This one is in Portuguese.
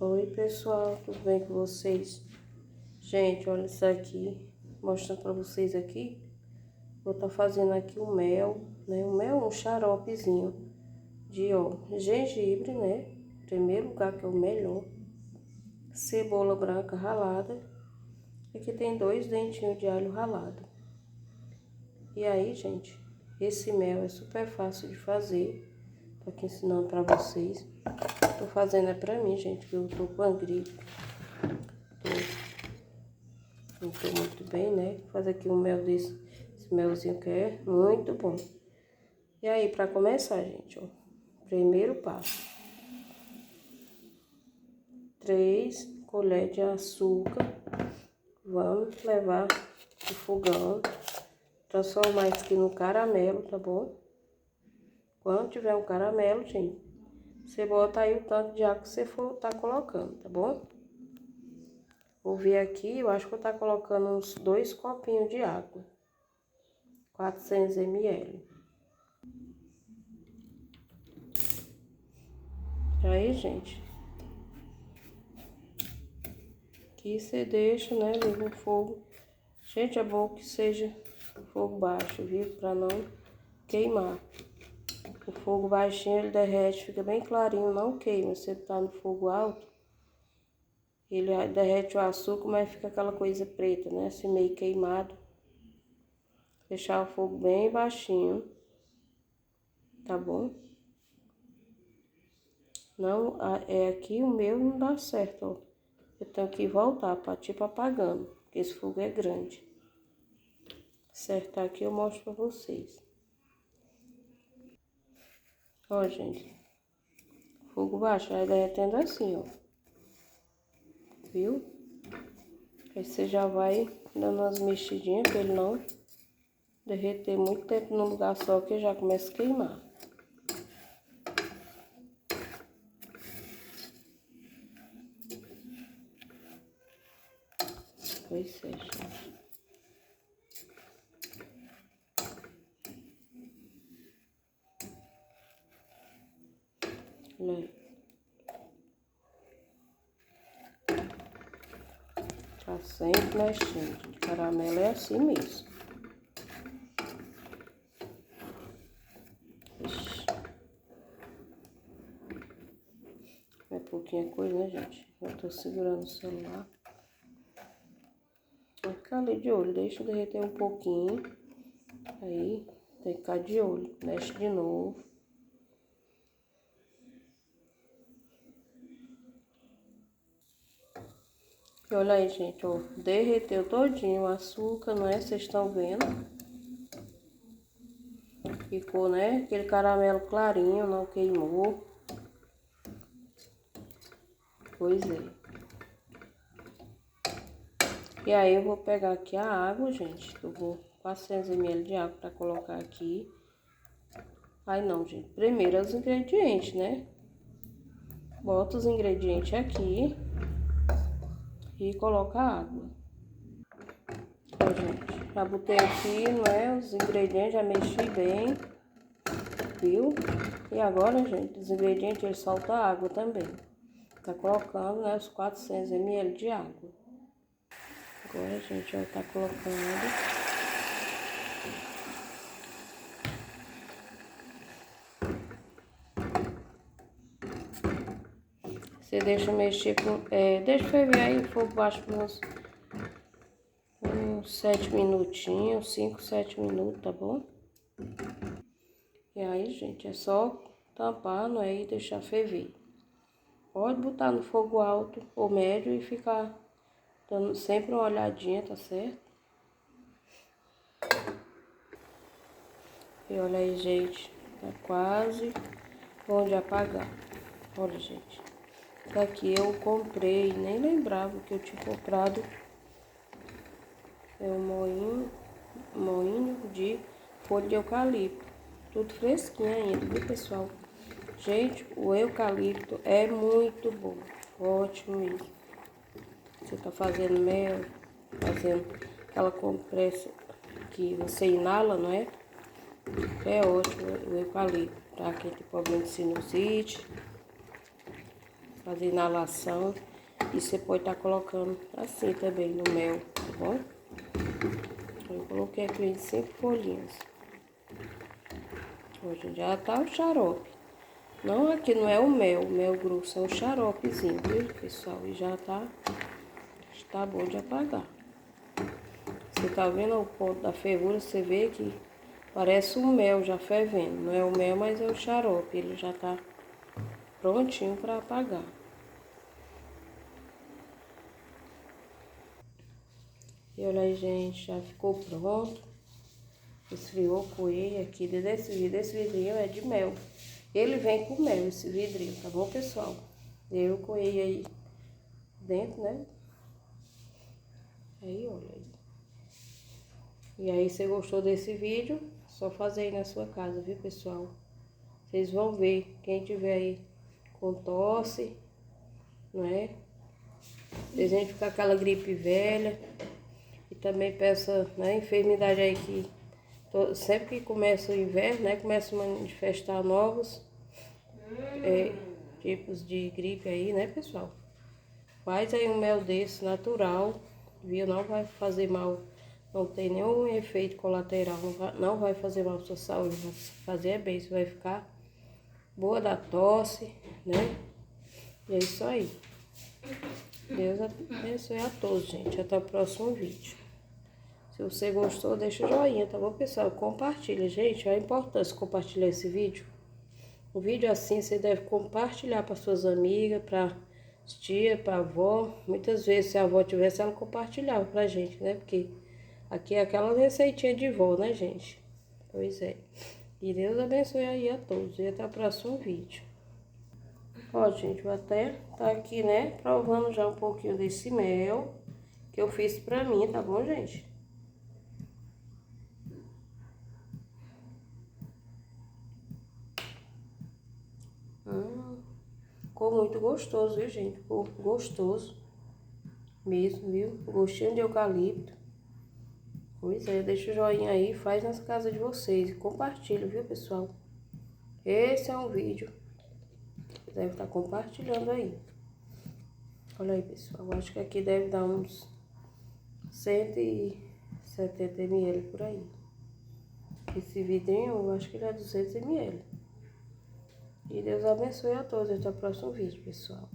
Oi pessoal, tudo bem com vocês? Gente, olha isso aqui, mostrando pra vocês aqui. Vou estar fazendo aqui o mel, né? O mel é um xaropezinho de gengibre, né? Em primeiro lugar, que é o melhor. Cebola branca ralada. Aqui tem 2 dentinhos de alho ralado. E aí, gente, esse mel é super fácil de fazer. Tô aqui ensinando pra vocês. Tô fazendo é pra mim, gente, que eu tô com a gripe. Não tô muito bem, né? Vou fazer aqui um mel desse, esse melzinho que é muito bom. E aí, pra começar, gente, ó, primeiro passo. 3 colheres de açúcar. Vamos levar pro fogão. Transformar isso aqui no caramelo, tá bom? Quando tiver um caramelo, gente, você bota aí o tanto de água que você for tá colocando, tá bom? Vou ver aqui, eu acho que eu tá colocando uns 2 copinhos de água. 400 ml. Aí, gente, aqui você deixa, né, liga o fogo. Gente, é bom que seja fogo baixo, viu? Pra não queimar. O fogo baixinho, ele derrete, fica bem clarinho, não queima. Se você tá no fogo alto, ele derrete o açúcar, mas fica aquela coisa preta, né? Assim, meio queimado. Deixar o fogo bem baixinho, tá bom? Não, é aqui o meu não dá certo, ó. Eu tenho que voltar, tipo apagando, porque esse fogo é grande. Acertar aqui eu mostro pra vocês. Ó, gente. Fogo baixo, vai derretendo assim, ó. Viu? Aí você já vai dando umas mexidinhas pra ele não derreter muito tempo num lugar só, que já começa a queimar. Pois é, gente. Olha aí. Tá sempre mexendo. Caramelo é assim mesmo. Ixi. É pouquinha coisa, né, gente? Eu tô segurando o celular. Vai ficar ali de olho, deixa derreter um pouquinho. Aí, tem que ficar de olho. Mexe de novo. E olha aí, gente, ó. Derreteu todinho o açúcar, não é? Vocês estão vendo? Ficou, né? Aquele caramelo clarinho, não queimou. Pois é. E aí eu vou pegar aqui a água, gente. Eu vou 400 ml de água para colocar aqui. Aí não, gente. Primeiro os ingredientes, né? Bota os ingredientes aqui e coloca a água. Ó, gente, já botei aqui, não é? Os ingredientes, já mexi bem, viu? E agora, gente, os ingredientes, eles soltam a água também. Tá colocando, né, os 400 ml de água. Agora, gente, ó, tá colocando. Você deixa mexer com... deixa ferver aí o fogo baixo por uns 7 minutinhos, 5, 7 minutos, tá bom? E aí, gente, é só tampar, não é? E deixar ferver. Pode botar no fogo alto ou médio e ficar dando sempre uma olhadinha, tá certo? E olha aí, gente, tá quase bom de apagar. Olha, gente, daqui eu comprei, nem lembrava que eu tinha comprado um moinho de folha de eucalipto. Tudo fresquinho ainda, viu, pessoal? Gente, o eucalipto é muito bom, ótimo mesmo. Você tá fazendo mel, fazendo aquela compressa que você inala, não é? É ótimo o eucalipto, para quem tem problema de sinusite. fazer inalação. E você pode estar colocando assim também no mel, tá bom? Eu coloquei aqui em 5 folhinhas. Hoje já tá o xarope. Não, aqui não é o mel grosso, é um xaropezinho, viu, pessoal? E já tá bom de apagar. Você tá vendo o ponto da fervura, você vê que parece um mel já fervendo. Não é o mel, mas é o xarope. Ele já tá prontinho para apagar. E olha aí, gente, já ficou pronto. Esfriou, coei aqui desse vidrinho é de mel. Ele vem com mel, esse vidrinho, tá bom, pessoal? Eu coei aí dentro, né? Aí, olha aí. E aí, se gostou desse vídeo, só fazer aí na sua casa, viu, pessoal? Vocês vão ver, quem tiver aí com tosse, não é? Desejo ficar aquela gripe velha. E também peça, né, enfermidade aí que sempre que começa o inverno, né, começa a manifestar novos tipos de gripe aí, né, pessoal? Faz aí um mel desse natural, viu? Não vai fazer mal, não tem nenhum efeito colateral, não vai fazer mal à sua saúde, vai fazer bem, você vai ficar boa da tosse, né? E é isso aí. Deus abençoe a todos, gente. Até o próximo vídeo. Se você gostou, deixa o joinha, tá bom, pessoal? Compartilha, gente. É importante compartilhar esse vídeo. Um vídeo assim você deve compartilhar para suas amigas, para tia, para avó. Muitas vezes, se a avó tivesse, ela compartilhava pra gente, né? Porque aqui é aquela receitinha de vó, né, gente? Pois é. E Deus abençoe aí a todos. E até o próximo vídeo. Ó, gente, vou até tá aqui, né, provando já um pouquinho desse mel que eu fiz pra mim, tá bom, gente? Ficou muito gostoso, viu, gente? Ficou gostoso mesmo, viu? Gostinho de eucalipto. Pois é, deixa o joinha aí, faz nas casas de vocês e compartilha, viu, pessoal? Esse é um vídeo que deve estar compartilhando aí. Olha aí, pessoal, acho que aqui deve dar uns 170 ml por aí. Esse vidrinho, eu acho que ele é 200 ml. E Deus abençoe a todos. Até o próximo vídeo, pessoal.